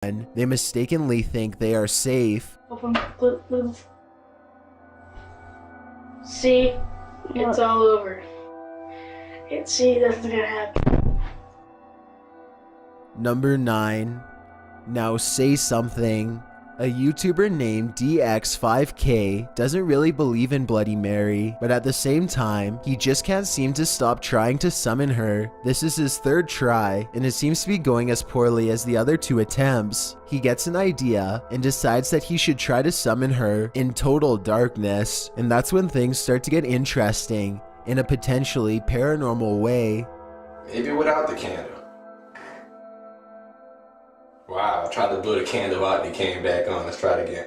They mistakenly think they are safe. Open. See? It's all over. See, that's gonna happen. Number 9. Now say something. A YouTuber named DX5K doesn't really believe in Bloody Mary, but at the same time, he just can't seem to stop trying to summon her. This is his 3rd try, and it seems to be going as poorly as the other 2 attempts. He gets an idea and decides that he should try to summon her in total darkness, and that's when things start to get interesting in a potentially paranormal way. Maybe without the candle. Wow, I tried to blow the candle out and it came back on. Let's try it again.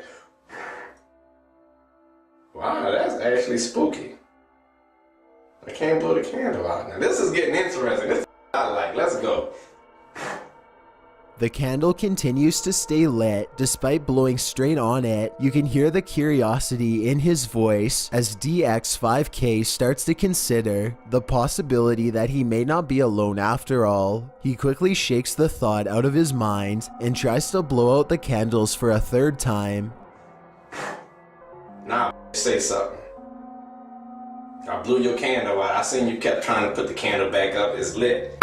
Wow, that's actually spooky. I can't blow the candle out. Now this is getting interesting. This is I like. Let's go. The candle continues to stay lit despite blowing straight on it. You can hear the curiosity in his voice as DX5K starts to consider the possibility that he may not be alone after all. He quickly shakes the thought out of his mind and tries to blow out the candles for a 3rd time. Nah, say something. I blew your candle out. I seen you kept trying to put the candle back up. It's lit.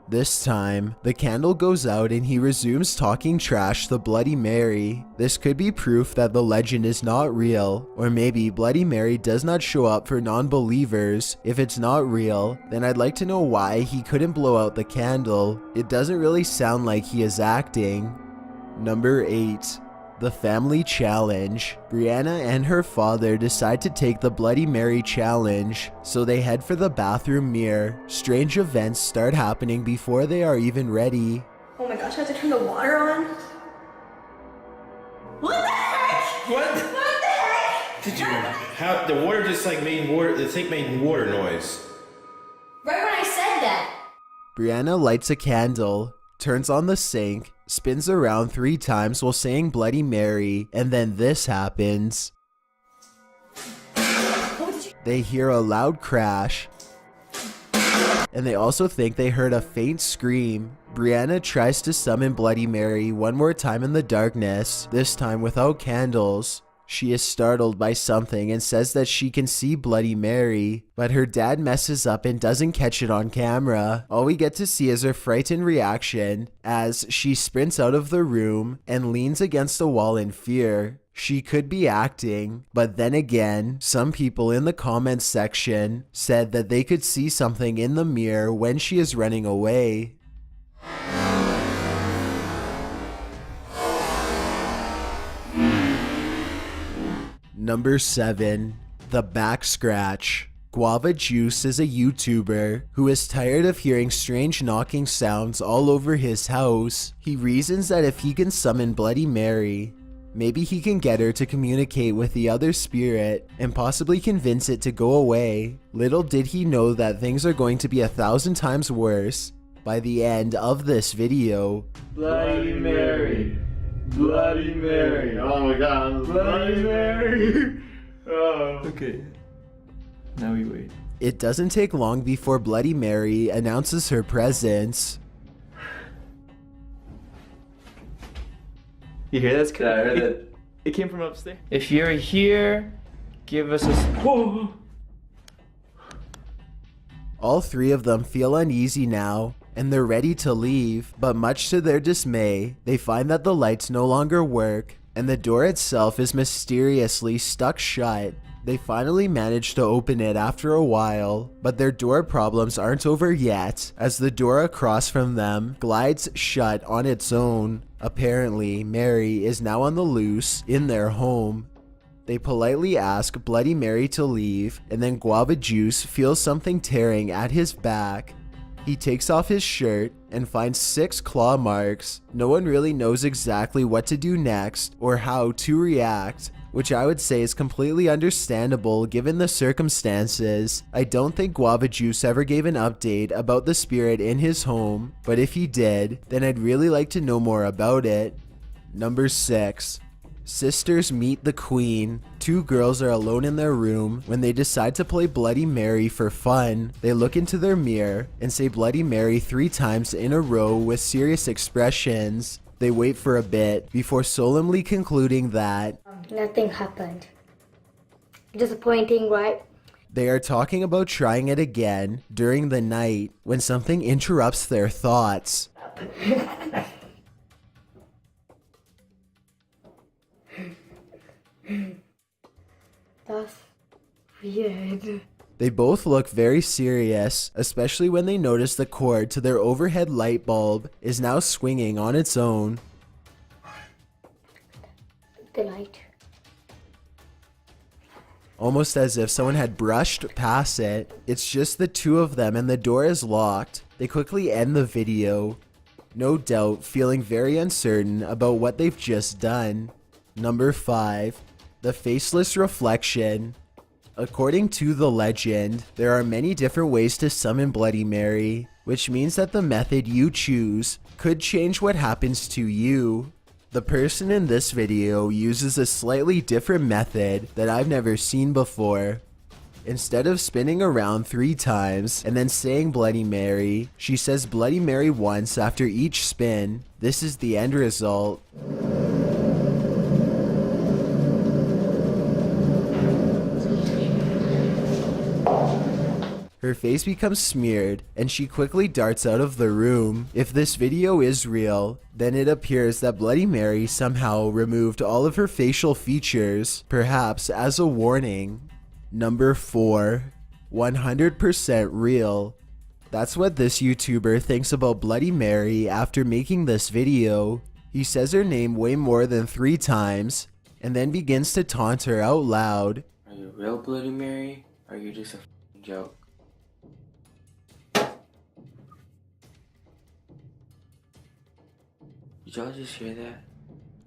This time, the candle goes out and he resumes talking trash to Bloody Mary. This could be proof that the legend is not real, or maybe Bloody Mary does not show up for non-believers. If it's not real, then I'd like to know why he couldn't blow out the candle. It doesn't really sound like he is acting. Number 8. The Family Challenge. Brianna and her father decide to take the Bloody Mary challenge, so they head for the bathroom mirror. Strange events start happening before they are even ready. Oh my gosh, I have to turn the water on? What the heck? What? What the heck? Did you? How the water just like made water? The thing made water noise. Right when I said that. Brianna lights a candle, turns on the sink, spins around 3 times while saying Bloody Mary, and then this happens. They hear a loud crash, and they also think they heard a faint scream. Brianna tries to summon Bloody Mary one more time in the darkness, this time without candles. She is startled by something and says that she can see Bloody Mary, but her dad messes up and doesn't catch it on camera. All we get to see is her frightened reaction as she sprints out of the room and leans against the wall in fear. She could be acting, but then again, some people in the comments section said that they could see something in the mirror when she is running away. Number 7. The Back Scratch. Guava Juice is a YouTuber who is tired of hearing strange knocking sounds all over his house. He reasons that if he can summon Bloody Mary, maybe he can get her to communicate with the other spirit and possibly convince it to go away. Little did he know that things are going to be 1,000 times worse by the end of this video. Bloody Mary. Bloody Mary. Oh my god. Bloody Mary. Oh. Okay. Now we wait. It doesn't take long before Bloody Mary announces her presence. You hear this? Yeah, I heard it. It came from upstairs. If you're here, give us a... Whoa. All 3 of them feel uneasy now, and they're ready to leave, but much to their dismay, they find that the lights no longer work, and the door itself is mysteriously stuck shut. They finally manage to open it after a while, but their door problems aren't over yet, as the door across from them glides shut on its own. Apparently, Mary is now on the loose in their home. They politely ask Bloody Mary to leave, and then Guava Juice feels something tearing at his back. He takes off his shirt and finds 6 claw marks. No one really knows exactly what to do next or how to react, which I would say is completely understandable given the circumstances. I don't think Guava Juice ever gave an update about the spirit in his home, but if he did, then I'd really like to know more about it. Number 6. Sisters meet the Queen. 2 girls are alone in their room when they decide to play Bloody Mary for fun. They look into their mirror and say Bloody Mary 3 times in a row with serious expressions. They wait for a bit before solemnly concluding that Nothing happened. Disappointing, right? they are talking about trying it again during the night when something interrupts their thoughts. That's weird. They both look very serious, especially when they notice the cord to their overhead light bulb is now swinging on its own. The light. Almost as if someone had brushed past it. It's just the two of them and the door is locked. They quickly end the video, no doubt feeling very uncertain about what they've just done. Number 5. The Faceless Reflection. According to the legend, there are many different ways to summon Bloody Mary, which means that the method you choose could change what happens to you. The person in this video uses a slightly different method that I've never seen before. Instead of spinning around 3 times and then saying Bloody Mary, she says Bloody Mary once after each spin. This is the end result. Her face becomes smeared and she quickly darts out of the room. If this video is real, then it appears that Bloody Mary somehow removed all of her facial features, perhaps as a warning. Number 4. 100% real. That's what this YouTuber thinks about Bloody Mary after making this video. He says her name way more than 3 times and then begins to taunt her out loud. Are you real Bloody Mary? Or are you just a joke? Did y'all just hear that?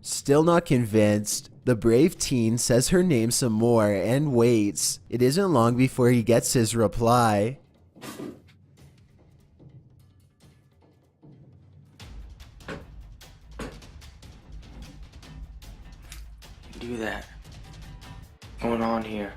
Still not convinced, the brave teen says her name some more and waits. It isn't long before he gets his reply. Do that. What's going on here?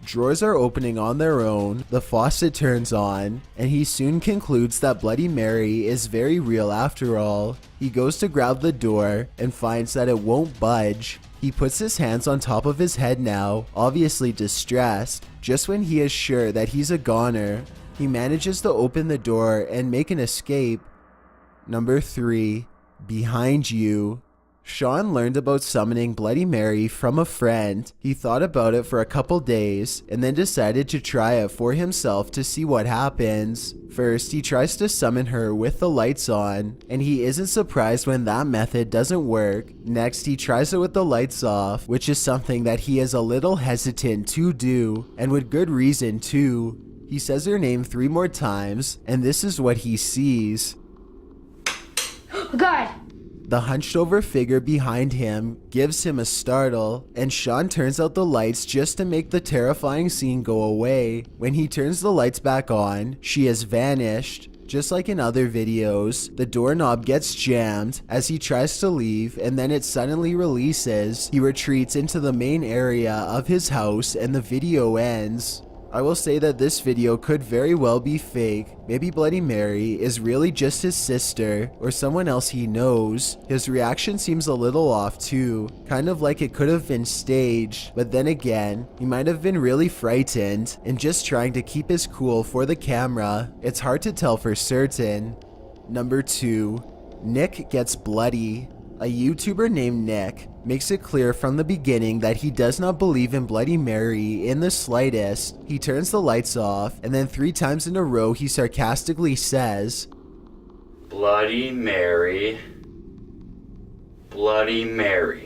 Drawers are opening on their own, the faucet turns on, and he soon concludes that Bloody Mary is very real after all. He goes to grab the door and finds that it won't budge. He puts his hands on top of his head now, obviously distressed. Just when he is sure that he's a goner, he manages to open the door and make an escape. Number 3. Behind you. Sean learned about summoning Bloody Mary from a friend. He thought about it for a couple days and then decided to try it for himself to see what happens. First, he tries to summon her with the lights on, and he isn't surprised when that method doesn't work. Next, he tries it with the lights off, which is something that he is a little hesitant to do, and with good reason too. He says her name 3 more times, and this is what he sees. God! The hunched over figure behind him gives him a startle, and Sean turns out the lights just to make the terrifying scene go away. When he turns the lights back on, she has vanished. Just like in other videos, the doorknob gets jammed as he tries to leave, and then it suddenly releases. He retreats into the main area of his house and the video ends. I will say that this video could very well be fake. Maybe Bloody Mary is really just his sister or someone else he knows. His reaction seems a little off too, kind of like it could have been staged, but then again, he might have been really frightened and just trying to keep his cool for the camera. It's hard to tell for certain. Number 2. Nick gets bloody. A YouTuber named Nick makes it clear from the beginning that he does not believe in Bloody Mary in the slightest. He turns the lights off, and then 3 times in a row he sarcastically says, Bloody Mary. Bloody Mary.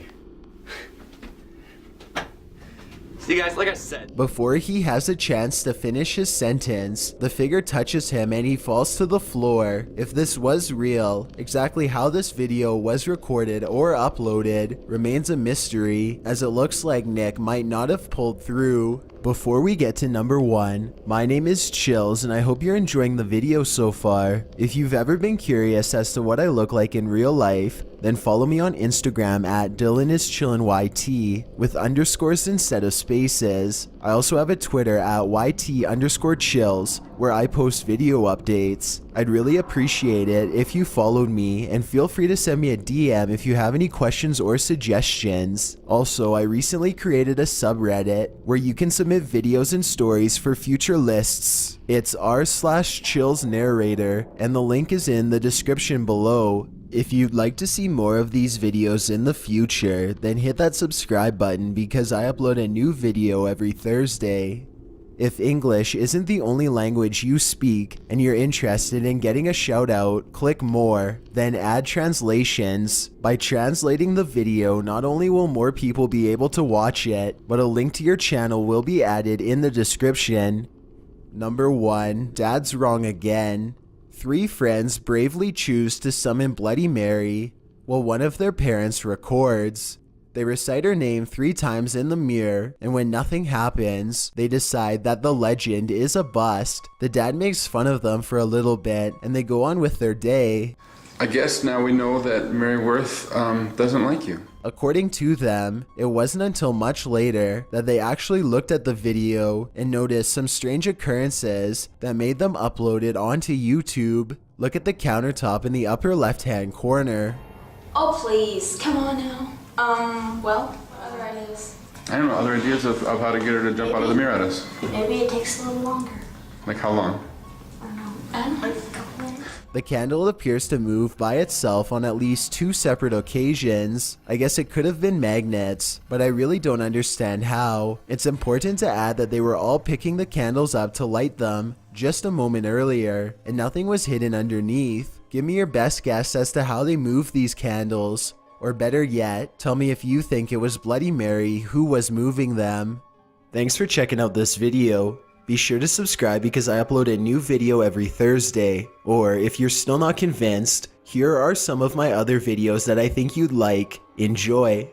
See guys, like I said. Before he has a chance to finish his sentence, the figure touches him and he falls to the floor. If this was real, exactly how this video was recorded or uploaded remains a mystery, as it looks like Nick might not have pulled through. Before we get to number 1, my name is Chills and I hope you're enjoying the video so far. If you've ever been curious as to what I look like in real life, then follow me on Instagram at DylanIsChillinYT with underscores instead of spaces. I also have a Twitter at YT_chills where I post video updates. I'd really appreciate it if you followed me, and feel free to send me a DM if you have any questions or suggestions. Also, I recently created a subreddit where you can submit videos and stories for future lists. It's r/chillsnarrator, and the link is in the description below. If you'd like to see more of these videos in the future, then hit that subscribe button because I upload a new video every Thursday. If English isn't the only language you speak and you're interested in getting a shout out, click more, then add translations. By translating the video, not only will more people be able to watch it, but a link to your channel will be added in the description. Number 1. Dad's wrong again. 3 friends bravely choose to summon Bloody Mary while one of their parents records. They recite her name 3 times in the mirror, and when nothing happens, they decide that the legend is a bust. The dad makes fun of them for a little bit, and they go on with their day. I guess now we know that Mary Worth doesn't like you. According to them, it wasn't until much later that they actually looked at the video and noticed some strange occurrences that made them upload it onto YouTube. Look at the countertop in the upper left-hand corner. Oh, please. Come on now. Well, what other ideas? I don't know, other ideas of how to get her to jump out of the mirror at us. Maybe it takes a little longer. Like how long? I don't know. The candle appears to move by itself on at least 2 separate occasions. I guess it could have been magnets, but I really don't understand how. It's important to add that they were all picking the candles up to light them just a moment earlier, and nothing was hidden underneath. Give me your best guess as to how they moved these candles. Or better yet, tell me if you think it was Bloody Mary who was moving them. Thanks for checking out this video. Be sure to subscribe because I upload a new video every Thursday. Or if you're still not convinced, here are some of my other videos that I think you'd like. Enjoy!